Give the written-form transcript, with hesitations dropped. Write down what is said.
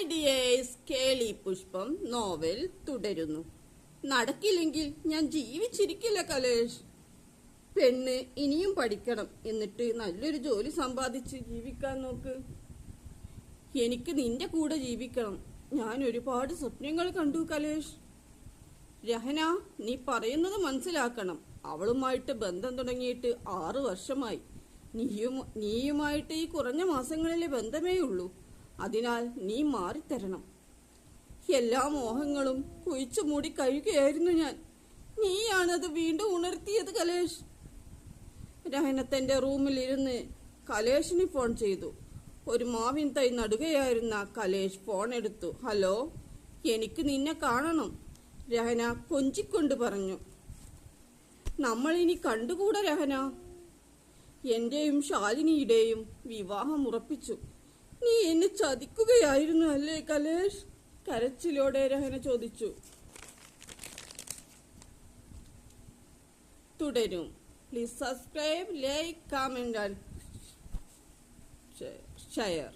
Dears, കേളി പുഷ്പം novel തുടരുന്നു. നടക്കില്ലെങ്കിൽ ഞാൻ ജീവിച്ചിരിക്കില്ല കലേഷ്. പെണ്ണ് ഇനിയും പഠിക്കണം, എന്നിട്ട് നല്ലൊരു ജോലി സമ്പാദിച്ച് ജീവിക്കാൻ നോക്ക്. എനിക്ക് നിന്റെ കൂടെ ജീവിക്കണം. ഞാൻ ഒരുപാട് സ്വപ്നങ്ങൾ കണ്ടു കലേഷ്. രഹന, നീ പറയുന്നത് മനസ്സിലാക്കണം. അവളുമായിട്ട് ബന്ധം തുടങ്ങിയിട്ട് 6 വർഷമായി. നീയുമായിട്ട് ഈ കുറഞ്ഞ മാസങ്ങളിലെ ബന്ധമേ ഉള്ളൂ. അതിനാൽ നീ മാറിത്തരണം. എല്ലാ മോഹങ്ങളും കുഴിച്ചു മൂടി കഴിയുകയായിരുന്നു ഞാൻ. നീയാണത് വീണ്ടും ഉണർത്തിയത് കലേഷ്. രഹന തന്റെ റൂമിലിരുന്ന് കലേഷിന് ഫോൺ ചെയ്തു. ഒരു മാവിൻ തൈ നടുകയായിരുന്ന കലേഷ് ഫോൺ എടുത്തു. ഹലോ, എനിക്ക് നിന്നെ കാണണം, രഹന കൊഞ്ചിക്കൊണ്ട് പറഞ്ഞു. നമ്മൾ ഇനി കണ്ടുകൂടാ രഹന. എന്റെയും ശാലിനിയുടെയും വിവാഹം ഉറപ്പിച്ചു. നീ എന്നെ ചതിക്കുകയായിരുന്നു അല്ലേ കലേഷ്? കരച്ചിലോടെ രഹന ചോദിച്ചു. തുടരും. Please subscribe, like, comment and share.